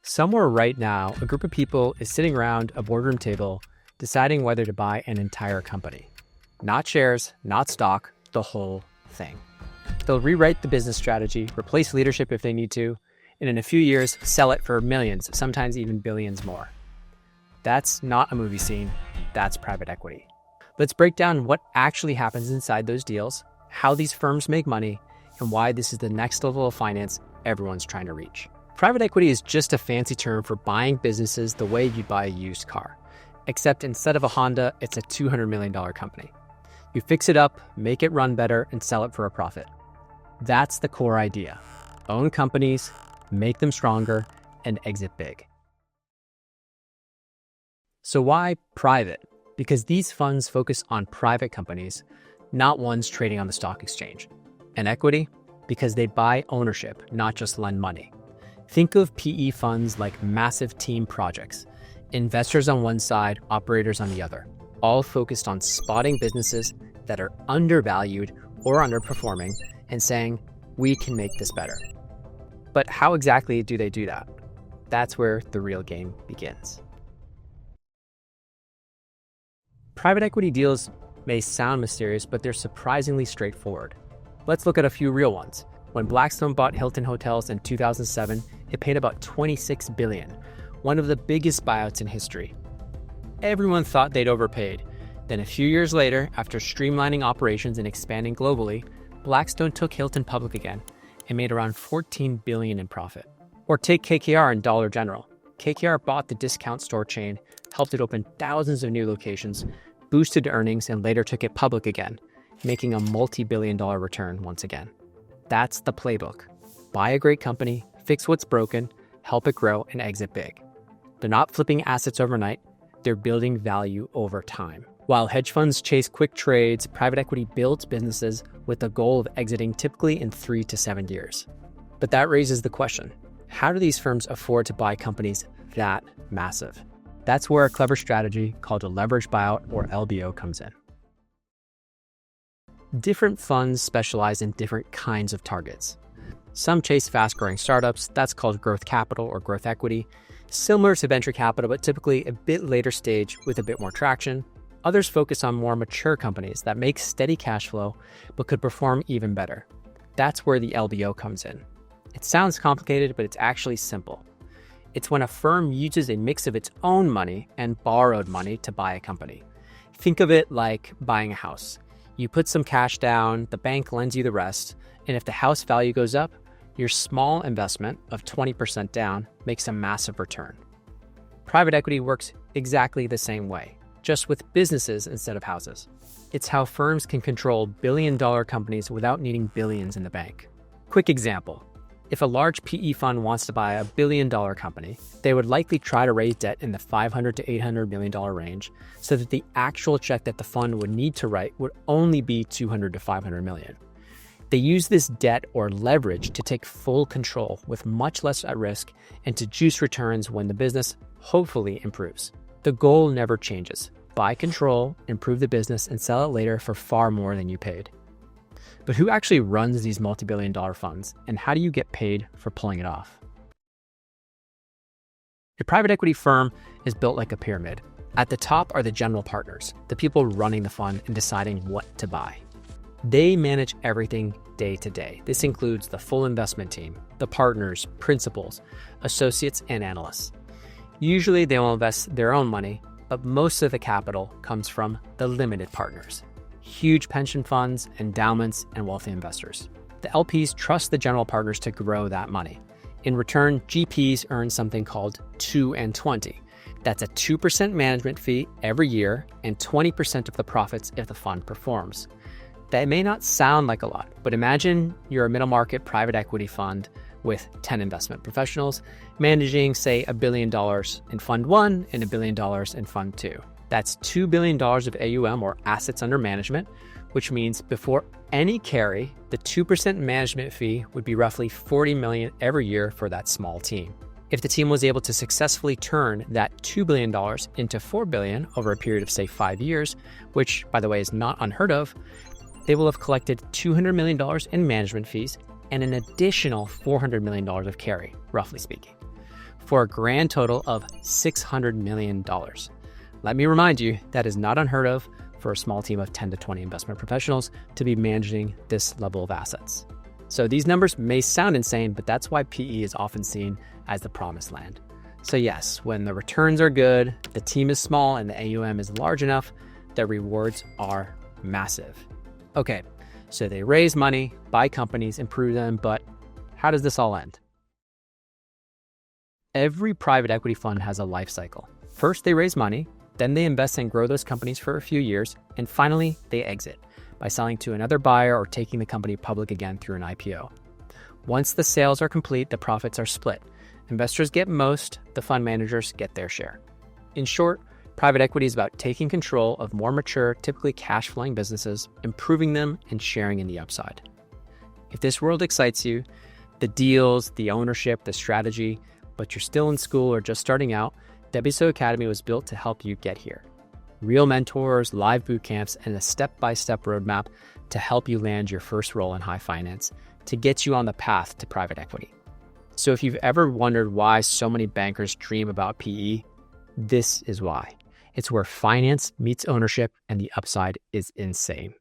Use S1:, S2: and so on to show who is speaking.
S1: Somewhere right now, a group of people is sitting around a boardroom table deciding whether to buy an entire company. Not shares, not stock, the whole thing. They'll rewrite the business strategy, replace leadership if they need to, and in a few years, sell it for millions, sometimes even billions more. That's not a movie scene, that's private equity. Let's break down what actually happens inside those deals, how these firms make money, and why this is the next level of finance everyone's trying to reach. Private equity is just a fancy term for buying businesses the way you'd buy a used car, except instead of a Honda, it's a $200 million company. You fix it up, make it run better, and sell it for a profit. That's the core idea. Own companies, make them stronger, and exit big. So why private? Because these funds focus on private companies, not ones trading on the stock exchange. And equity? Because they buy ownership, not just lend money. Think of PE funds like massive team projects. Investors on one side, operators on the other, all focused on spotting businesses that are undervalued or underperforming and saying, we can make this better. But how exactly do they do that? That's where the real game begins. Private equity deals may sound mysterious, but they're surprisingly straightforward. Let's look at a few real ones. When Blackstone bought Hilton Hotels in 2007, it paid about $26 billion, one of the biggest buyouts in history. Everyone thought they'd overpaid. Then a few years later, after streamlining operations and expanding globally, Blackstone took Hilton public again and made around $14 billion in profit. Or take KKR and Dollar General. KKR bought the discount store chain, helped it open thousands of new locations, boosted earnings, and later took it public again, making a multi-billion-dollar return once again. That's the playbook. Buy a great company, fix what's broken, help it grow, and exit big. They're not flipping assets overnight, they're building value over time. While hedge funds chase quick trades, private equity builds businesses with the goal of exiting typically in 3 to 7 years. But that raises the question, how do these firms afford to buy companies that massive? That's where a clever strategy called a leveraged buyout or LBO comes in. Different funds specialize in different kinds of targets. Some chase fast-growing startups, that's called growth capital or growth equity, similar to venture capital, but typically a bit later stage with a bit more traction. Others focus on more mature companies that make steady cash flow, but could perform even better. That's where the LBO comes in. It sounds complicated, but it's actually simple. It's when a firm uses a mix of its own money and borrowed money to buy a company. Think of it like buying a house. You put some cash down, the bank lends you the rest, and if the house value goes up, your small investment of 20% down makes a massive return. Private equity works exactly the same way, just with businesses instead of houses. It's how firms can control billion-dollar companies without needing billions in the bank. Quick example. If a large PE fund wants to buy a billion-dollar company, they would likely try to raise debt in the $500 to $800 million range so that the actual check that the fund would need to write would only be $200 to $500 million. They use this debt or leverage to take full control with much less at risk and to juice returns when the business hopefully improves. The goal never changes. Buy control, improve the business, and sell it later for far more than you paid. But who actually runs these multi-billion-dollar funds, and how do you get paid for pulling it off? A private equity firm is built like a pyramid. At the top are the general partners, the people running the fund and deciding what to buy. They manage everything day to day. This includes the full investment team, the partners, principals, associates, and analysts. Usually they will invest their own money, but most of the capital comes from the limited partners. Huge pension funds, endowments, and wealthy investors. The LPs trust the general partners to grow that money. In return, GPs earn something called 2 and 20. That's a 2% management fee every year and 20% of the profits if the fund performs. That may not sound like a lot, but imagine you're a middle market private equity fund with 10 investment professionals managing, say, $1 billion in Fund 1 and $1 billion in Fund 2. That's $2 billion of AUM or assets under management, which means before any carry, the 2% management fee would be roughly $40 million every year for that small team. If the team was able to successfully turn that $2 billion into $4 billion over a period of, say, 5 years, which, by the way, is not unheard of, they will have collected $200 million in management fees and an additional $400 million of carry, roughly speaking. for a grand total of $600 million. Let me remind you, that is not unheard of for a small team of 10 to 20 investment professionals to be managing this level of assets. So these numbers may sound insane, but that's why PE is often seen as the promised land. So yes, when the returns are good, the team is small, and the AUM is large enough, the rewards are massive. Okay, so they raise money, buy companies, improve them, but how does this all end? Every private equity fund has a life cycle. First, they raise money, then they invest and grow those companies for a few years, and finally, they exit by selling to another buyer or taking the company public again through an IPO. Once the sales are complete, the profits are split. Investors get most, the fund managers get their share. In short, private equity is about taking control of more mature, typically cash-flowing businesses, improving them, and sharing in the upside. If this world excites you, the deals, the ownership, the strategy, but you're still in school or just starting out, WSO Academy was built to help you get here. Real mentors, live boot camps, and a step-by-step roadmap to help you land your first role in high finance to get you on the path to private equity. So if you've ever wondered why so many bankers dream about PE, this is why. It's where finance meets ownership, and the upside is insane.